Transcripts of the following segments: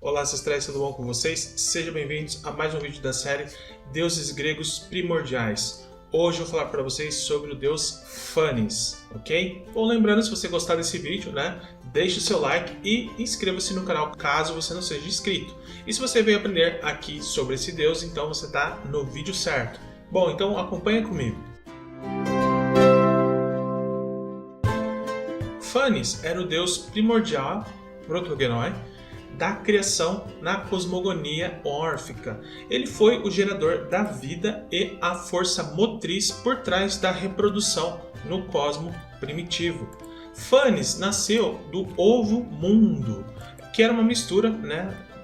Olá, ancestrais, tudo bom com vocês? Sejam bem-vindos a mais um vídeo da série Deuses Gregos Primordiais. Hoje eu vou falar para vocês sobre o deus Phanes, ok? Bom, lembrando, se você gostar desse vídeo, deixe o seu like e inscreva-se no canal caso você não seja inscrito. E se você veio aprender aqui sobre esse deus, então você está no vídeo certo. Bom, então acompanha comigo. Phanes era o deus primordial, protogenoi, da criação na cosmogonia órfica. Ele foi o gerador da vida e a força motriz por trás da reprodução no cosmo primitivo. Phanes nasceu do ovo mundo, que era uma mistura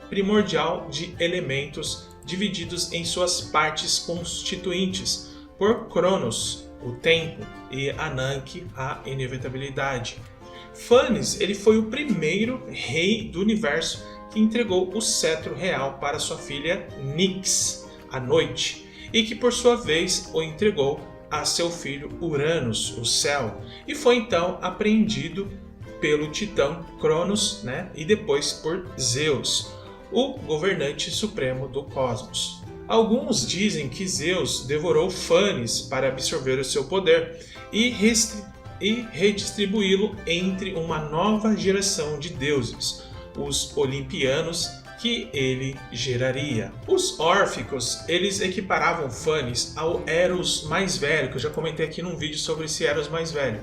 primordial de elementos divididos em suas partes constituintes por Cronos, o tempo, e Ananke, a inevitabilidade. Phanes ele foi o primeiro rei do universo que entregou o cetro real para sua filha Nyx, a noite, e que por sua vez o entregou a seu filho Uranus, o céu, e foi então apreendido pelo titã Cronos, e depois por Zeus, o governante supremo do cosmos. Alguns dizem que Zeus devorou Phanes para absorver o seu poder e redistribuí-lo entre uma nova geração de deuses, os olimpianos, que ele geraria. Os órficos, eles equiparavam Phanes ao Eros mais velho, que eu já comentei aqui num vídeo sobre esse Eros mais velho,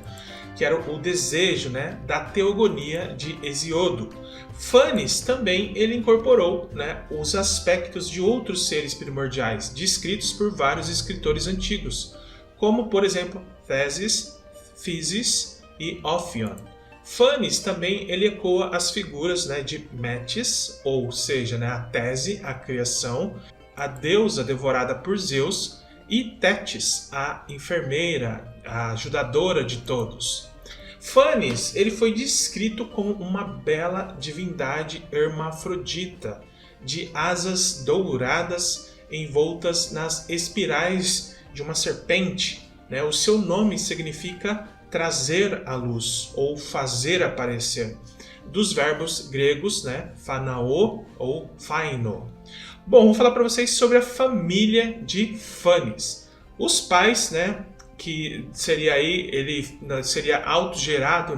que era o desejo da teogonia de Hesíodo. Phanes também ele incorporou os aspectos de outros seres primordiais, descritos por vários escritores antigos, como por exemplo Thesis, Physis e Ophion. Phanes também ele ecoa as figuras de Metis, ou seja, a Tese, a criação, a deusa devorada por Zeus, e Tétis, a enfermeira, a ajudadora de todos. Phanes ele foi descrito como uma bela divindade hermafrodita, de asas douradas envoltas nas espirais de uma serpente. O seu nome significa trazer à luz ou fazer aparecer, dos verbos gregos phanao ou phaino. Bom, vou falar para vocês sobre a família de Phanes. Os pais, que seria aí, ele seria autogerado,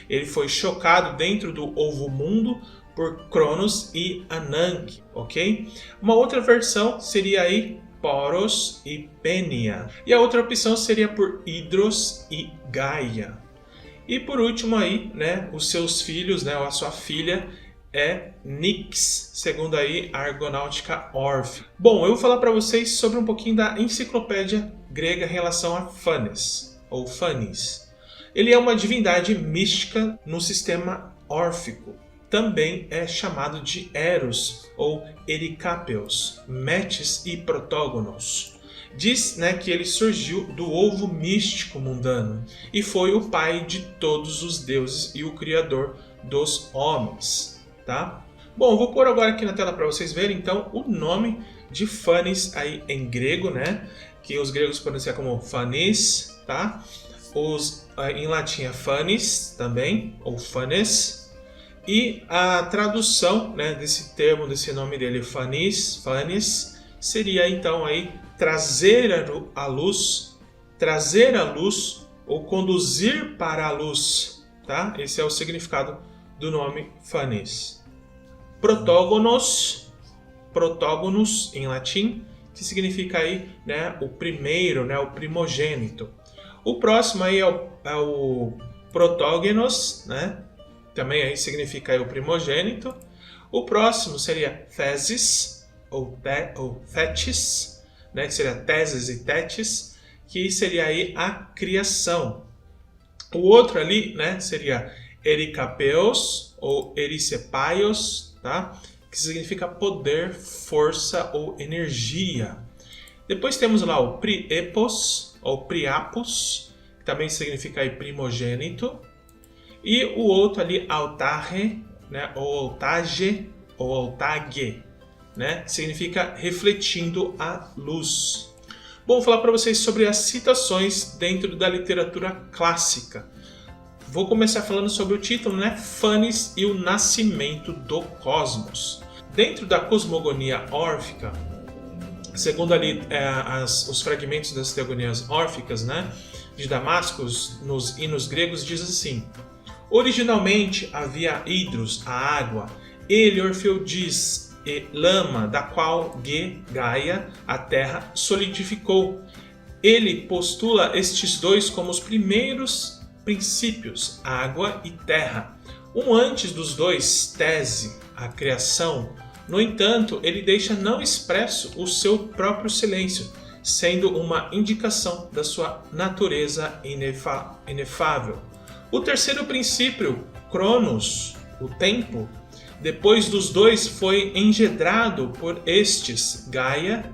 ele foi chocado dentro do ovo mundo por Cronos e Ananke, ok? Uma outra versão seria aí Poros e Pénia. E a outra opção seria por Hidros e Gaia. E por último aí, os seus filhos, ou a sua filha é Nyx, segundo aí a Argonáutica Órfica. Bom, eu vou falar para vocês sobre um pouquinho da enciclopédia grega em relação a Phanes, ou Phanes. Ele é uma divindade mística no sistema órfico. Também é chamado de Eros ou Ericapeus, Metis e Protógonos. Diz que ele surgiu do ovo místico mundano e foi o pai de todos os deuses e o criador dos homens. Tá? Bom, vou pôr agora aqui na tela para vocês verem então o nome de Phanes aí em grego, que os gregos pronunciam como Phanes, tá? Em latim é Phanes também, ou Phanes. E a tradução desse termo, desse nome dele, Phanes, seria então aí trazer à luz ou conduzir para a luz, tá? Esse é o significado do nome Phanes. Protógonos em latim, que significa aí o primeiro, o primogênito. O próximo aí é o protógenos, também aí significa aí o primogênito. O próximo seria Thesis, ou Thetis, que seria Teses e Tétis, que seria aí a criação. O outro ali seria Ericapeus, ou Ericepaios, tá? Que significa poder, força ou energia. Depois temos lá o Priepos, ou Priapos, que também significa aí primogênito. E o outro ali, Altage, ou Altage, ou Altage, que significa refletindo a luz. Bom, vou falar para vocês sobre as citações dentro da literatura clássica. Vou começar falando sobre o título, Phanes e o nascimento do cosmos. Dentro da cosmogonia órfica, segundo ali os fragmentos das teogonias órficas, né, de Damasco, nos hinos gregos, diz assim: originalmente havia hidros, a água, ele Orfeu diz, e lama, da qual Gaia, a terra, solidificou. Ele postula estes dois como os primeiros princípios, água e terra. Um antes dos dois, tese, a criação. No entanto, ele deixa não expresso o seu próprio silêncio, sendo uma indicação da sua natureza inefável. O terceiro princípio, Cronos, o tempo, depois dos dois foi engendrado por estes, Gaia,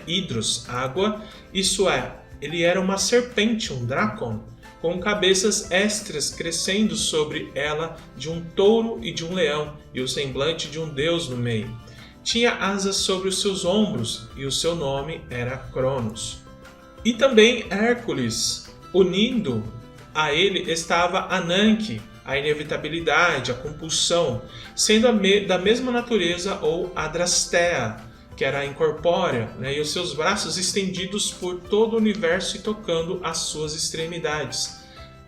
Hidros, água, isso é, ele era uma serpente, um dracon, com cabeças extras crescendo sobre ela de um touro e de um leão, e o semblante de um deus no meio. Tinha asas sobre os seus ombros, e o seu nome era Cronos. E também Hércules, unindo a ele estava Ananke, a inevitabilidade, a compulsão, sendo da mesma natureza, ou Adrastea, que era incorpórea, e os seus braços estendidos por todo o universo e tocando as suas extremidades.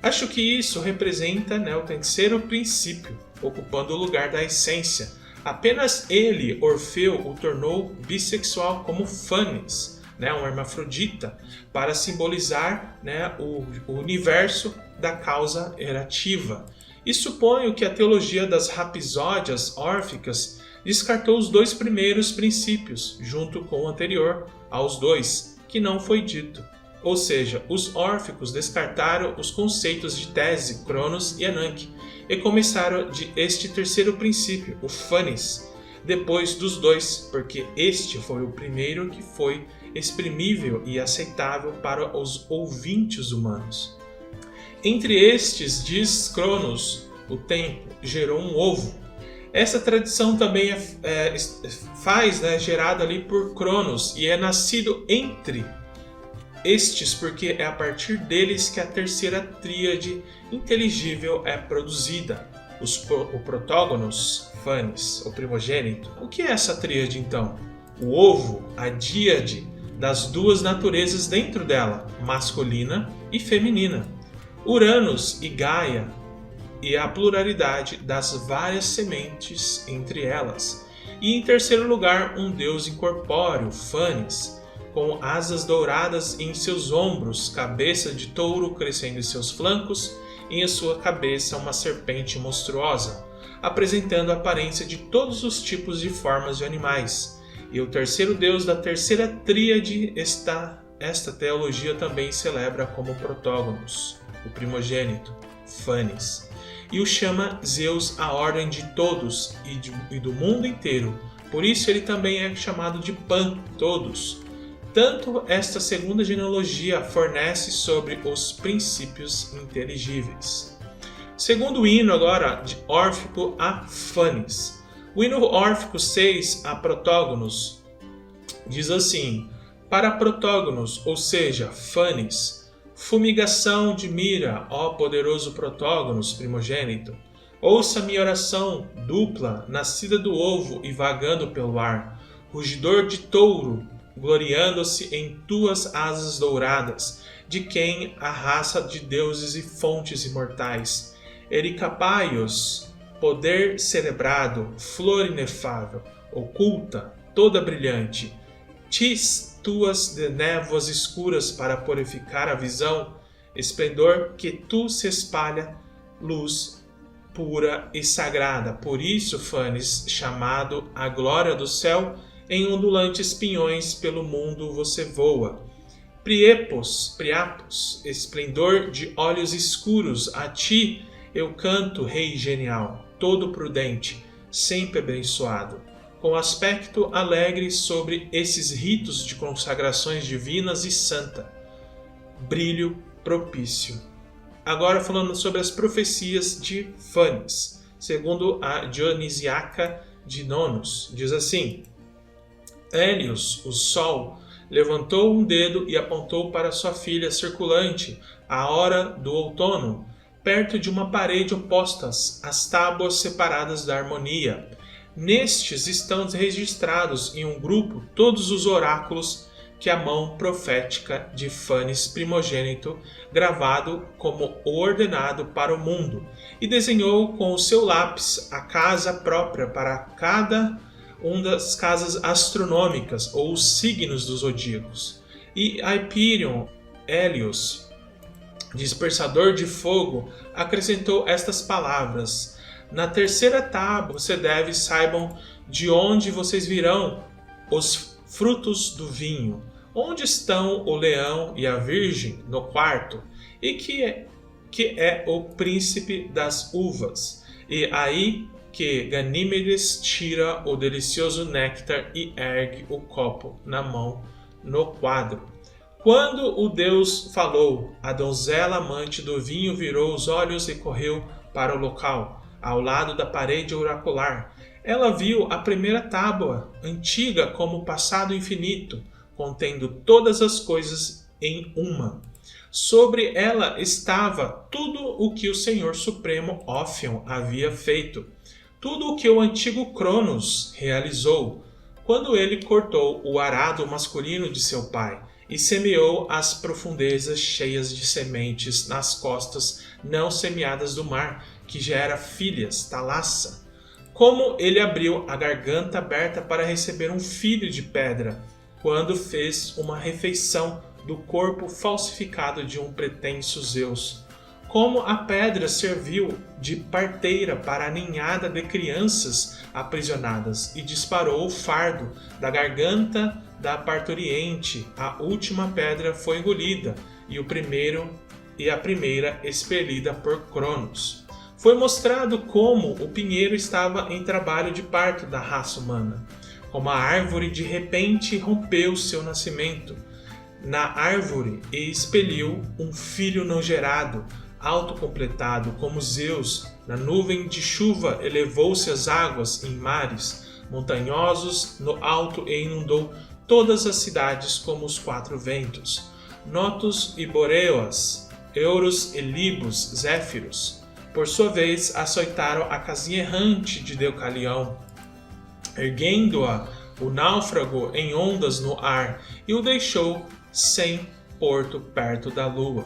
Acho que isso representa o terceiro princípio, ocupando o lugar da essência. Apenas ele, Orfeu, o tornou bissexual como Fanes, um hermafrodita, para simbolizar o universo da causa erativa. E suponho que a teologia das rapsódias órficas descartou os dois primeiros princípios, junto com o anterior aos dois, que não foi dito. Ou seja, os órficos descartaram os conceitos de tese, Cronos e Ananke, e começaram de este terceiro princípio, o Fanes, depois dos dois, porque este foi o primeiro que foi exprimível e aceitável para os ouvintes humanos. Entre estes, diz Cronos, o tempo gerou um ovo. Essa tradição também gerada ali por Cronos, e é nascido entre estes, porque é a partir deles que a terceira tríade inteligível é produzida. O protógonos, Fanes, o primogênito. O que é essa tríade então? O ovo, a díade das duas naturezas dentro dela, masculina e feminina. Uranus e Gaia, e a pluralidade das várias sementes entre elas. E em terceiro lugar, um deus incorpóreo, Fanes, com asas douradas em seus ombros, cabeça de touro crescendo em seus flancos, e em sua cabeça uma serpente monstruosa, apresentando a aparência de todos os tipos de formas de animais. E o terceiro deus da terceira tríade, esta teologia também celebra como protógonos, o primogênito, Fanes, e o chama Zeus a ordem de todos e do mundo inteiro. Por isso ele também é chamado de Pan, todos. Tanto esta segunda genealogia fornece sobre os princípios inteligíveis. Segundo o hino agora de Órfico a Fanes. O hino Órfico 6 a Protógonos diz assim: para Protógonos, ou seja, Fanes, fumigação de mira, ó poderoso Protógonos, primogênito. Ouça minha oração dupla, nascida do ovo e vagando pelo ar, rugidor de touro, gloriando-se em tuas asas douradas, de quem a raça de deuses e fontes imortais. Ericapaios, poder cerebrado, flor inefável, oculta, toda brilhante. Tuas de névoas escuras para purificar a visão, esplendor que tu se espalha, luz pura e sagrada. Por isso, Fanes, chamado a glória do céu, em ondulantes pinhões pelo mundo você voa. Priapos, esplendor de olhos escuros, a ti eu canto, rei genial, todo prudente, sempre abençoado, com aspecto alegre sobre esses ritos de consagrações divinas e santa, brilho propício. Agora falando sobre as profecias de Fanes, segundo a Dionisiaca de Nonos, diz assim: Hélios, o sol, levantou um dedo e apontou para sua filha circulante, à hora do outono, perto de uma parede opostas, as tábuas separadas da harmonia. Nestes estão registrados em um grupo todos os oráculos que a mão profética de Fanes primogênito gravado como ordenado para o mundo, e desenhou com o seu lápis a casa própria para cada uma das casas astronômicas ou os signos dos zodíacos. E Hyperion Helios, dispersador de fogo, acrescentou estas palavras: na terceira tábua você saibam de onde vocês virão os frutos do vinho. Onde estão o leão e a virgem? No quarto. E que é o príncipe das uvas. E aí que Ganímedes tira o delicioso néctar e ergue o copo na mão no quadro. Quando o deus falou, a donzela amante do vinho virou os olhos e correu para o local, ao lado da parede oracular. Ela viu a primeira tábua, antiga como o passado infinito, contendo todas as coisas em uma. Sobre ela estava tudo o que o Senhor Supremo Ófion havia feito, tudo o que o antigo Cronos realizou, quando ele cortou o arado masculino de seu pai e semeou as profundezas cheias de sementes nas costas não semeadas do mar, que gera filhas, Talassa. Como ele abriu a garganta aberta para receber um filho de pedra, quando fez uma refeição do corpo falsificado de um pretenso Zeus. Como a pedra serviu de parteira para a ninhada de crianças aprisionadas e disparou o fardo da garganta da parturiente, a última pedra foi engolida e a primeira expelida por Cronos. Foi mostrado como o pinheiro estava em trabalho de parto da raça humana. Como a árvore de repente rompeu seu nascimento na árvore e expeliu um filho não gerado, autocompletado, como Zeus, na nuvem de chuva elevou-se as águas em mares montanhosos no alto e inundou todas as cidades como os quatro ventos. Notos e Boreas, Euros e Libos, Zéfiros, por sua vez, açoitaram a casinha errante de Deucalião, erguendo-a o náufrago em ondas no ar e o deixou sem porto perto da lua.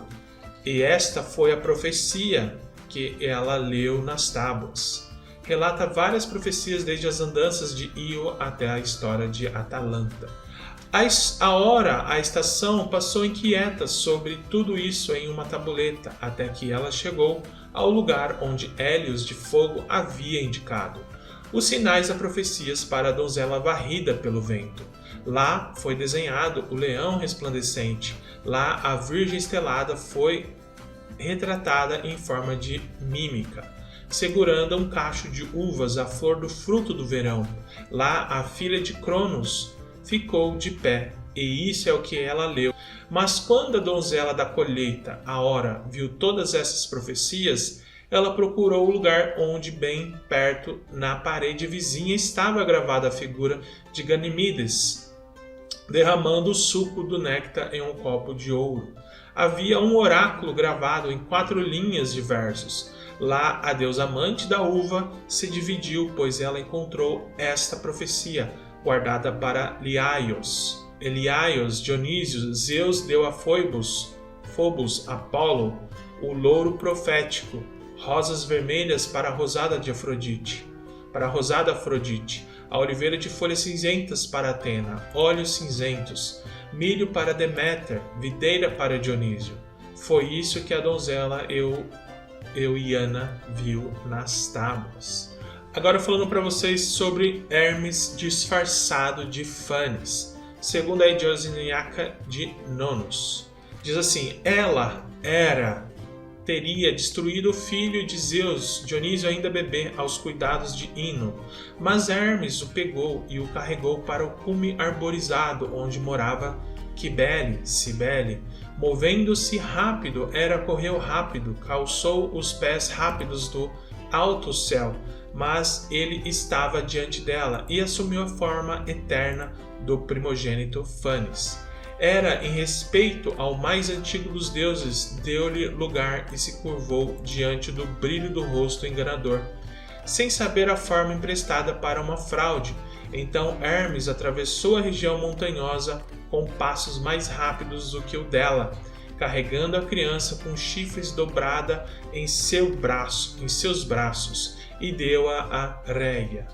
E esta foi a profecia que ela leu nas tábuas. Relata várias profecias desde as andanças de Io até a história de Atalanta. A estação passou inquieta sobre tudo isso em uma tabuleta, até que ela chegou ao lugar onde Hélios de Fogo havia indicado os sinais da profecias para a donzela varrida pelo vento. Lá foi desenhado o leão resplandecente, lá a virgem estelada foi retratada em forma de mímica, segurando um cacho de uvas, a flor do fruto do verão. Lá a filha de Cronos ficou de pé, e isso é o que ela leu. Mas quando a donzela da colheita, a Hora, viu todas essas profecias, ela procurou o lugar onde, bem perto, na parede vizinha, estava gravada a figura de Ganímedes, derramando o suco do néctar em um copo de ouro. Havia um oráculo gravado em 4 linhas de versos. Lá a deusa amante da uva se dividiu, pois ela encontrou esta profecia, guardada para Eliaios, Dionísio. Zeus deu a Phobos, Apolo, o louro profético, rosas vermelhas para a rosada de Afrodite, a oliveira de folhas cinzentas para Atena, óleos cinzentos, milho para Deméter, videira para Dionísio. Foi isso que a donzela Euiana viu nas tábuas. Agora falando para vocês sobre Hermes disfarçado de Fanes, segundo a Idiosiníaca de Nonos. Diz assim: ela teria destruído o filho de Zeus, Dionísio ainda bebê, aos cuidados de Ino. Mas Hermes o pegou e o carregou para o cume arborizado, onde morava Cibele. Movendo-se rápido, correu rápido, calçou os pés rápidos do alto céu, mas ele estava diante dela e assumiu a forma eterna do primogênito Fanes. Em respeito ao mais antigo dos deuses, deu-lhe lugar e se curvou diante do brilho do rosto enganador. sem saber a forma emprestada para uma fraude. Então Hermes atravessou a região montanhosa com passos mais rápidos do que o dela, carregando a criança com chifres dobrada em seus braços, e deu-a a Rheia,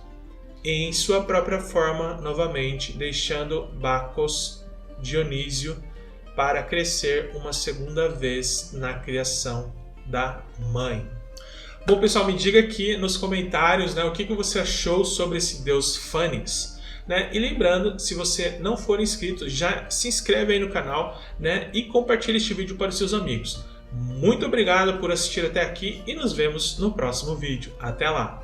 em sua própria forma novamente, deixando Bacos, Dionísio, para crescer uma segunda vez na criação da mãe. Bom, pessoal, me diga aqui nos comentários, né, o que você achou sobre esse deus Fênix. Né? E lembrando, se você não for inscrito, já se inscreve aí no canal, né? E compartilha este vídeo para os seus amigos. Muito obrigado por assistir até aqui e nos vemos no próximo vídeo. Até lá!